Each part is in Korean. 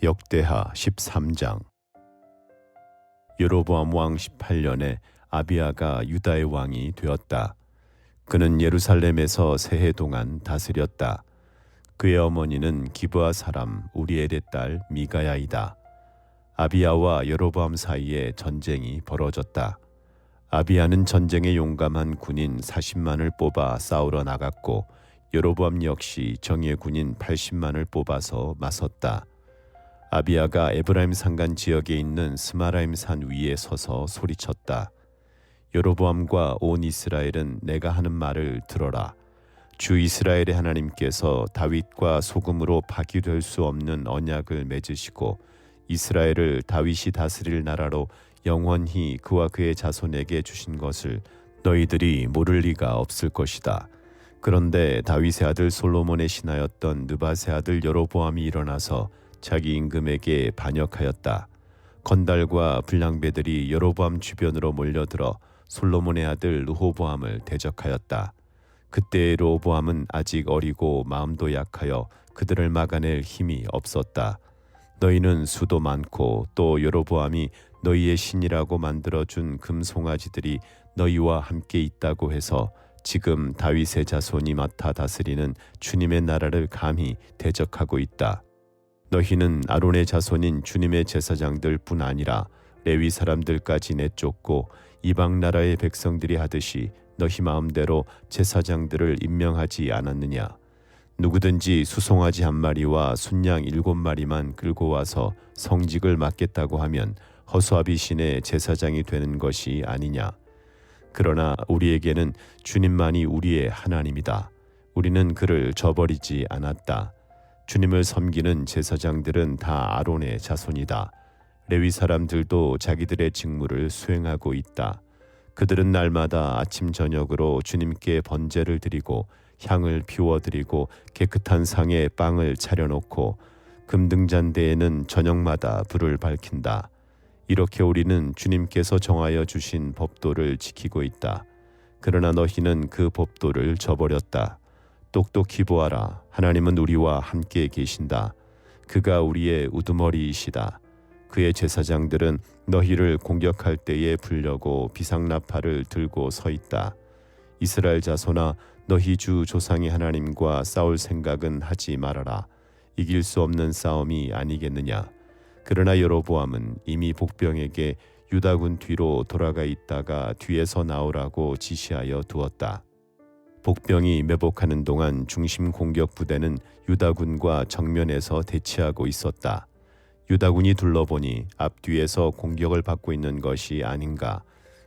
역대하 13장. 여로보암 왕 18년에 아비야가 유다의 왕이 되었다. 그는 예루살렘에서 세해 동안 다스렸다. 그의 어머니는 기브아 사람 우리엘의 딸 미가야이다. 아비야와 여로보암 사이에 전쟁이 벌어졌다. 아비야는 전쟁에 용감한 군인 40만을 뽑아 싸우러 나갔고 여로보암 역시 정예 군인 80만을 뽑아서 맞섰다. 아비야가 에브라임 산간 지역에 있는 스마라임 산 위에 서서 소리쳤다. 여로보암과 온 이스라엘은 내가 하는 말을 들어라. 주 이스라엘의 하나님께서 다윗과 소금으로 파기될 수 없는 언약을 맺으시고 이스라엘을 다윗이 다스릴 나라로 영원히 그와 그의 자손에게 주신 것을 너희들이 모를 리가 없을 것이다. 그런데 다윗의 아들 솔로몬의 신하였던 느밧의 아들 여로보암이 일어나서 자기 임금에게 반역하였다. 건달과 불량배들이 여로보암 주변으로 몰려들어 솔로몬의 아들 르호보암을 대적하였다. 그때 르호보암은 아직 어리고 마음도 약하여 그들을 막아낼 힘이 없었다. 너희는 수도 많고 또 여로보암이 너희의 신이라고 만들어준 금송아지들이 너희와 함께 있다고 해서 지금 다윗의 자손이 맡아 다스리는 주님의 나라를 감히 대적하고 있다. 너희는 아론의 자손인 주님의 제사장들 뿐 아니라 레위 사람들까지 내쫓고 이방 나라의 백성들이 하듯이 너희 마음대로 제사장들을 임명하지 않았느냐. 누구든지 수송아지 1마리와 순양 7마리만 끌고 와서 성직을 맡겠다고 하면 허수아비 신의 제사장이 되는 것이 아니냐. 그러나 우리에게는 주님만이 우리의 하나님이다. 우리는 그를 저버리지 않았다. 주님을 섬기는 제사장들은 다 아론의 자손이다. 레위 사람들도 자기들의 직무를 수행하고 있다. 그들은 날마다 아침 저녁으로 주님께 번제를 드리고 향을 피워드리고 깨끗한 상에 빵을 차려놓고 금등잔대에는 저녁마다 불을 밝힌다. 이렇게 우리는 주님께서 정하여 주신 법도를 지키고 있다. 그러나 너희는 그 법도를 저버렸다. 똑똑히 보아라. 하나님은 우리와 함께 계신다. 그가 우리의 우두머리이시다. 그의 제사장들은 너희를 공격할 때에 불려고 비상나팔을 들고 서 있다. 이스라엘 자손아, 너희 주 조상의 하나님과 싸울 생각은 하지 말아라. 이길 수 없는 싸움이 아니겠느냐. 그러나 여로보암은 이미 복병에게 유다군 뒤로 돌아가 있다가 뒤에서 나오라고 지시하여 두었다. 복병이 매복하는 동안 중심 공격 부대는 유다군과 정면에서 대치하고 있었다. 유다군이 둘러보니 앞뒤에서 공격을 받고 있는 것이 아닌가.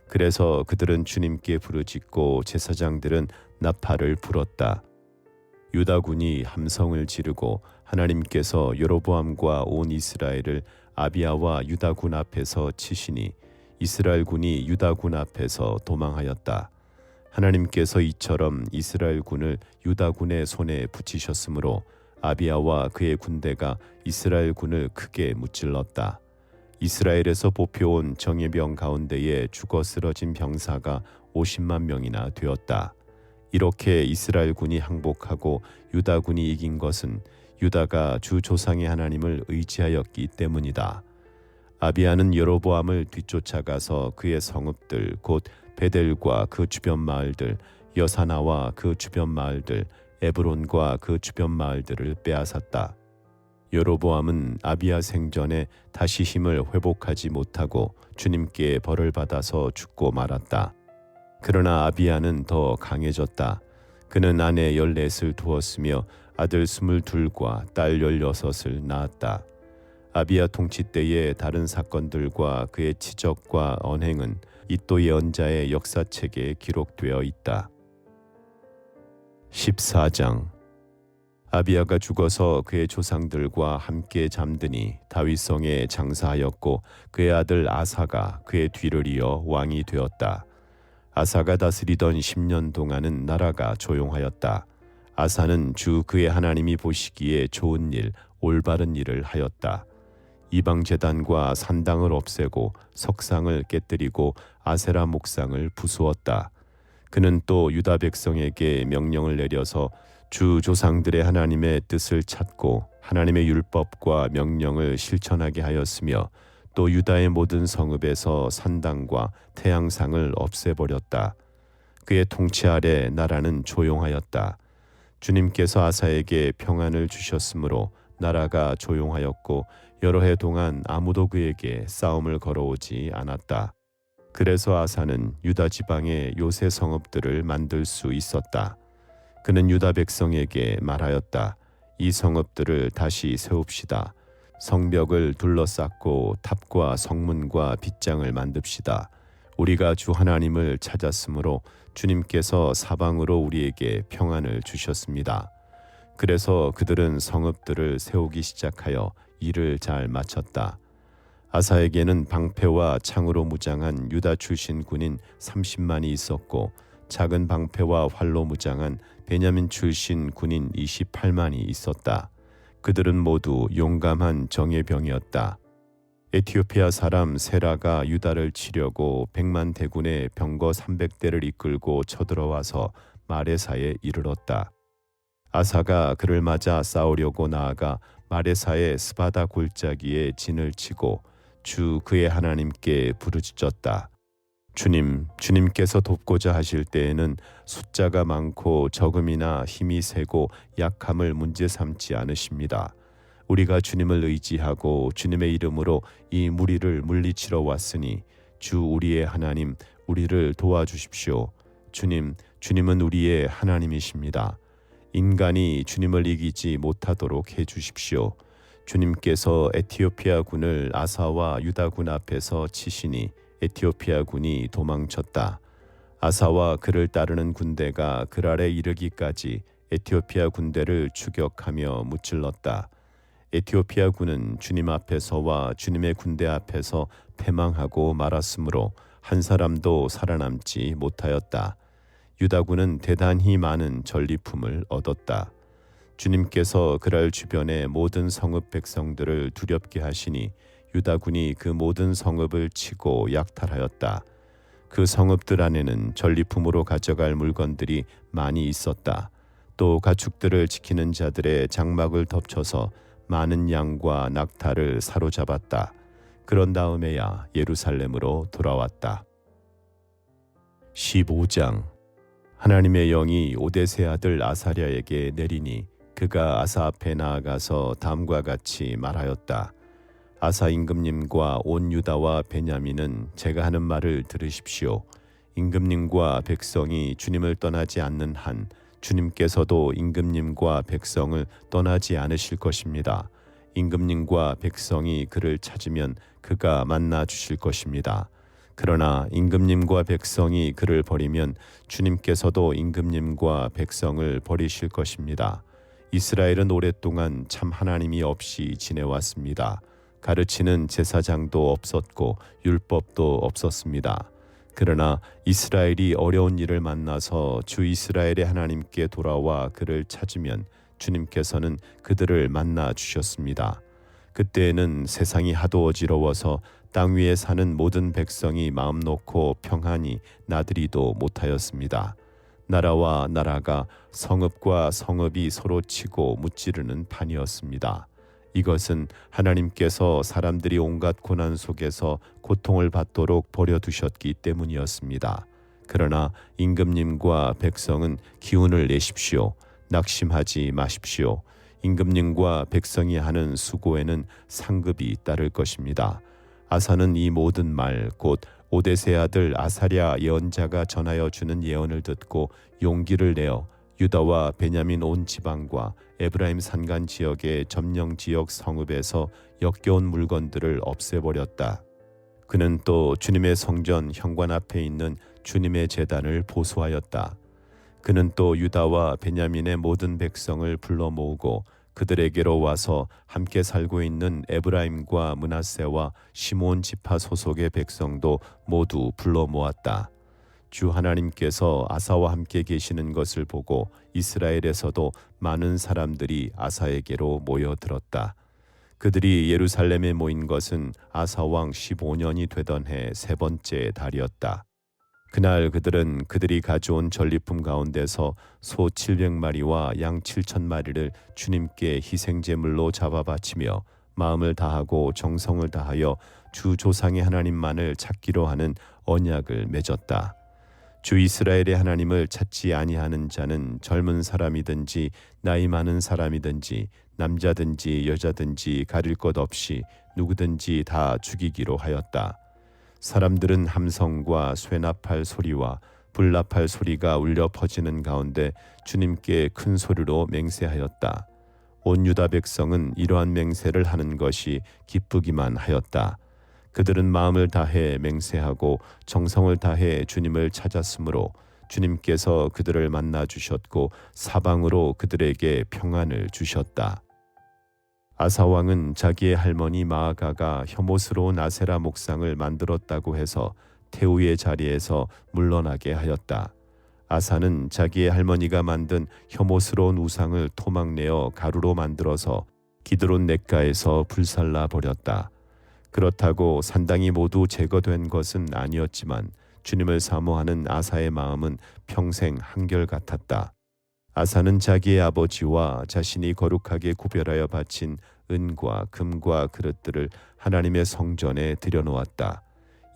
그래서 그들은 주님께 부르짖고 제사장들은 나팔을 불었다. 유다군이 함성을 지르고 하나님께서 여로보암과 온 이스라엘을 아비야와 유다군 앞에서 치시니 이스라엘군이 유다군 앞에서 도망하였다. 하나님께서 이처럼 이스라엘군을 유다군의 손에 붙이셨으므로 아비야와 그의 군대가 이스라엘군을 크게 무찔렀다. 이스라엘에서 뽑혀온 정예병 가운데에 죽어 쓰러진 병사가 50만 명이나 되었다. 이렇게 이스라엘군이 항복하고 유다군이 이긴 것은 유다가 주 조상의 하나님을 의지하였기 때문이다. 아비야는 여로보암을 뒤쫓아가서 그의 성읍들 곧 베델과 그 주변 마을들, 여사나와 그 주변 마을들, 에브론과 그 주변 마을들을 빼앗았다. 여로보암은 아비야 생전에 다시 힘을 회복하지 못하고 주님께 벌을 받아서 죽고 말았다. 그러나 아비야는 더 강해졌다. 그는 아내 14을 두었으며 아들 22과 딸 16을 낳았다. 아비야 통치 때의 다른 사건들과 그의 치적과 언행은 이또 예언자의 역사책에 기록되어 있다. 14장. 아비야가 죽어서 그의 조상들과 함께 잠드니 다윗성에 장사하였고 그의 아들 아사가 그의 뒤를 이어 왕이 되었다. 아사가 다스리던 10년 동안은 나라가 조용하였다. 아사는 주 그의 하나님이 보시기에 좋은 일, 올바른 일을 하였다. 이방 제단과 산당을 없애고 석상을 깨뜨리고 아세라 목상을 부수었다. 그는 또 유다 백성에게 명령을 내려서 주 조상들의 하나님의 뜻을 찾고 하나님의 율법과 명령을 실천하게 하였으며 또 유다의 모든 성읍에서 산당과 태양상을 없애버렸다. 그의 통치 아래 나라는 조용하였다. 주님께서 아사에게 평안을 주셨으므로 나라가 조용하였고 여러 해 동안 아무도 그에게 싸움을 걸어오지 않았다. 그래서 아사는 유다 지방의 요새 성읍들을 만들 수 있었다. 그는 유다 백성에게 말하였다. 이 성읍들을 다시 세웁시다. 성벽을 둘러쌌고 탑과 성문과 빗장을 만듭시다. 우리가 주 하나님을 찾았으므로 주님께서 사방으로 우리에게 평안을 주셨습니다. 그래서 그들은 성읍들을 세우기 시작하여 일을 잘 마쳤다. 아사에게는 방패와 창으로 무장한 유다 출신 군인 30만이 있었고 작은 방패와 활로 무장한 베냐민 출신 군인 28만이 있었다. 그들은 모두 용감한 정예병이었다. 에티오피아 사람 세라가 유다를 치려고 100만 대군의 병거 300대를 이끌고 쳐들어와서 마레사에 이르렀다. 아사가 그를 맞아 싸우려고 나아가 마레사의 스바다 골짜기에 진을 치고 주 그의 하나님께 부르짖었다. 주님께서 돕고자 하실 때에는 숫자가 많고 적음이나 힘이 세고 약함을 문제 삼지 않으십니다. 우리가 주님을 의지하고 주님의 이름으로 이 무리를 물리치러 왔으니 주 우리의 하나님 우리를 도와주십시오. 주님은 우리의 하나님이십니다. 인간이 주님을 이기지 못하도록 해주십시오. 주님께서 에티오피아 군을 아사와 유다 군 앞에서 치시니 에티오피아 군이 도망쳤다. 아사와 그를 따르는 군대가 그랄에 이르기까지 에티오피아 군대를 추격하며 무찔렀다. 에티오피아 군은 주님 앞에서와 주님의 군대 앞에서 패망하고 말았으므로 한 사람도 살아남지 못하였다. 유다군은 대단히 많은 전리품을 얻었다. 주님께서 그랄 주변의 모든 성읍 백성들을 두렵게 하시니 유다군이 그 모든 성읍을 치고 약탈하였다. 그 성읍들 안에는 전리품으로 가져갈 물건들이 많이 있었다. 또 가축들을 지키는 자들의 장막을 덮쳐서 많은 양과 낙타를 사로잡았다. 그런 다음에야 예루살렘으로 돌아왔다. 15장. 하나님의 영이 오데세 아들 아사랴에게 내리니 그가 아사 앞에 나아가서 다음과 같이 말하였다. 아사 임금님과 온 유다와 베냐민은 제가 하는 말을 들으십시오. 임금님과 백성이 주님을 떠나지 않는 한 주님께서도 임금님과 백성을 떠나지 않으실 것입니다. 임금님과 백성이 그를 찾으면 그가 만나 주실 것입니다. 그러나 임금님과 백성이 그를 버리면 주님께서도 임금님과 백성을 버리실 것입니다. 이스라엘은 오랫동안 참 하나님이 없이 지내왔습니다. 가르치는 제사장도 없었고 율법도 없었습니다. 그러나 이스라엘이 어려운 일을 만나서 주 이스라엘의 하나님께 돌아와 그를 찾으면 주님께서는 그들을 만나 주셨습니다. 그때에는 세상이 하도 어지러워서 땅 위에 사는 모든 백성이 마음 놓고 평안히 나들이도 못하였습니다. 나라와 나라가 성읍과 성읍이 서로 치고 무찌르는 판이었습니다. 이것은 하나님께서 사람들이 온갖 고난 속에서 고통을 받도록 버려두셨기 때문이었습니다. 그러나 임금님과 백성은 기운을 내십시오. 낙심하지 마십시오. 임금님과 백성이 하는 수고에는 상급이 따를 것입니다. 아사는 이 모든 말 곧 오데세 아들 아사랴 예언자가 전하여 주는 예언을 듣고 용기를 내어 유다와 베냐민 온 지방과 에브라임 산간 지역의 점령 지역 성읍에서 역겨운 물건들을 없애버렸다. 그는 또 주님의 성전 현관 앞에 있는 주님의 제단을 보수하였다. 그는 또 유다와 베냐민의 모든 백성을 불러 모으고 그들에게로 와서 함께 살고 있는 에브라임과 므낫세와 시므온 지파 소속의 백성도 모두 불러 모았다. 주 하나님께서 아사와 함께 계시는 것을 보고 이스라엘에서도 많은 사람들이 아사에게로 모여들었다. 그들이 예루살렘에 모인 것은 아사 왕 15년이 되던 해 세 번째 달이었다. 그날 그들은 그들이 가져온 전리품 가운데서 소 700마리와 양 7,000마리를 주님께 희생제물로 잡아 바치며 마음을 다하고 정성을 다하여 주 조상의 하나님만을 찾기로 하는 언약을 맺었다. 주 이스라엘의 하나님을 찾지 아니하는 자는 젊은 사람이든지 나이 많은 사람이든지 남자든지 여자든지 가릴 것 없이 누구든지 다 죽이기로 하였다. 사람들은 함성과 쇠납할 소리와 불납할 소리가 울려 퍼지는 가운데 주님께 큰 소리로 맹세하였다. 온 유다 백성은 이러한 맹세를 하는 것이 기쁘기만 하였다. 그들은 마음을 다해 맹세하고 정성을 다해 주님을 찾았으므로 주님께서 그들을 만나 주셨고 사방으로 그들에게 평안을 주셨다. 아사 왕은 자기의 할머니 마아가가 혐오스러운 아세라 목상을 만들었다고 해서 태우의 자리에서 물러나게 하였다. 아사는 자기의 할머니가 만든 혐오스러운 우상을 토막내어 가루로 만들어서 기드론 냇가에서 불살라 버렸다. 그렇다고 산당이 모두 제거된 것은 아니었지만 주님을 사모하는 아사의 마음은 평생 한결같았다. 아사는 자기의 아버지와 자신이 거룩하게 구별하여 바친 은과 금과 그릇들을 하나님의 성전에 들여놓았다.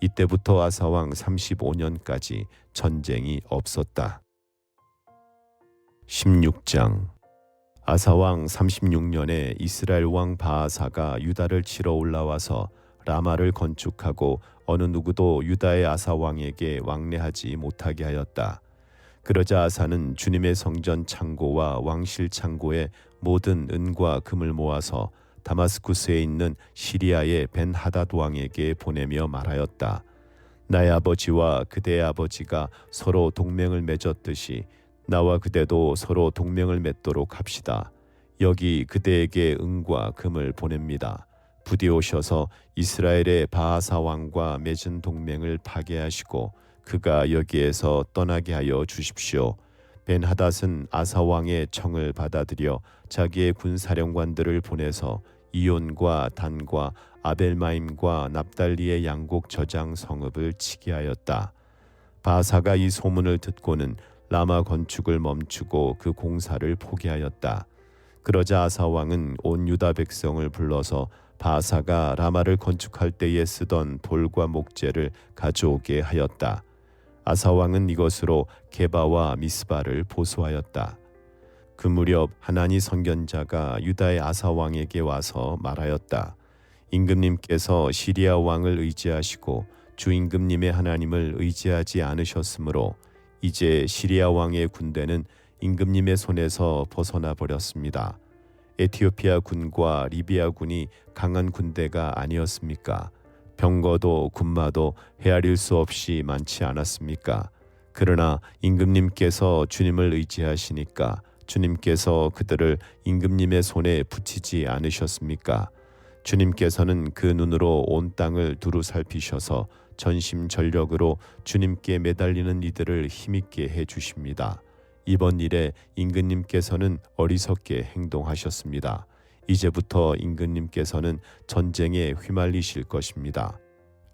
이때부터 아사왕 35년까지 전쟁이 없었다. 16장 아사왕 36년에 이스라엘 왕 바아사가 유다를 치러 올라와서 라마를 건축하고 어느 누구도 유다의 아사왕에게 왕래하지 못하게 하였다. 그러자 아사는 주님의 성전 창고와 왕실 창고에 모든 은과 금을 모아서 다마스쿠스에 있는 시리아의 벤하닷 왕에게 보내며 말하였다. 나의 아버지와 그대의 아버지가 서로 동맹을 맺었듯이 나와 그대도 서로 동맹을 맺도록 합시다. 여기 그대에게 은과 금을 보냅니다. 부디 오셔서 이스라엘의 바아사 왕과 맺은 동맹을 파괴하시고 그가 여기에서 떠나게 하여 주십시오. 벤하닷은 아사 왕의 청을 받아들여 자기의 군사령관들을 보내서 이온과 단과 아벨마임과 납달리의 양곡 저장 성읍을 치게 하였다. 바아사가 이 소문을 듣고는 라마 건축을 멈추고 그 공사를 포기하였다. 그러자 아사 왕은 온 유다 백성을 불러서 바아사가 라마를 건축할 때에 쓰던 돌과 목재를 가져오게 하였다. 아사 왕은 이것으로 게바와 미스바를 보수하였다. 그 무렵 하나니 선견자가 유다의 아사 왕에게 와서 말하였다. 임금님께서 시리아 왕을 의지하시고 주 임금님의 하나님을 의지하지 않으셨으므로 이제 시리아 왕의 군대는 임금님의 손에서 벗어나 버렸습니다. 에티오피아 군과 리비아 군이 강한 군대가 아니었습니까? 병거도 군마도 헤아릴 수 없이 많지 않았습니까? 그러나 임금님께서 주님을 의지하시니까 주님께서 그들을 임금님의 손에 붙이지 않으셨습니까? 주님께서는 그 눈으로 온 땅을 두루 살피셔서 전심전력으로 주님께 매달리는 이들을 힘있게 해주십니다. 이번 일에 임금님께서는 어리석게 행동하셨습니다. 이제부터 임금님께서는 전쟁에 휘말리실 것입니다.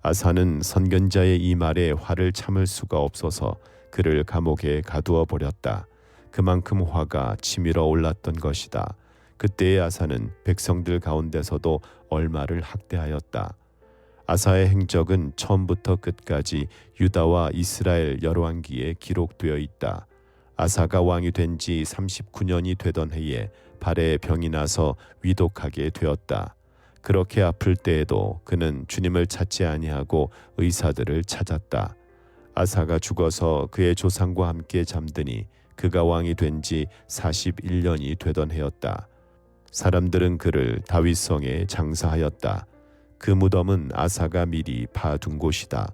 아사는 선견자의 이 말에 화를 참을 수가 없어서 그를 감옥에 가두어 버렸다. 그만큼 화가 치밀어 올랐던 것이다. 그때의 아사는 백성들 가운데서도 얼마를 학대하였다. 아사의 행적은 처음부터 끝까지 유다와 이스라엘 열왕기에 기록되어 있다. 아사가 왕이 된 지 39년이 되던 해에 발에 병이 나서 위독하게 되었다. 그렇게 아플 때에도 그는 주님을 찾지 아니하고 의사들을 찾았다. 아사가 죽어서 그의 조상과 함께 잠드니 그가 왕이 된 지 41년이 되던 해였다. 사람들은 그를 다윗성에 장사하였다. 그 무덤은 아사가 미리 파둔 곳이다.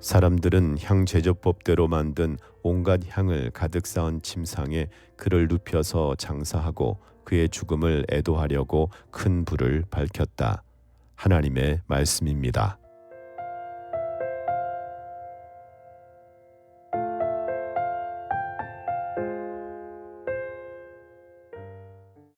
사람들은 향 제조법대로 만든 온갖 향을 가득 쌓은 침상에 그를 눕혀서 장사하고 그의 죽음을 애도하려고 큰 불을 밝혔다. 하나님의 말씀입니다.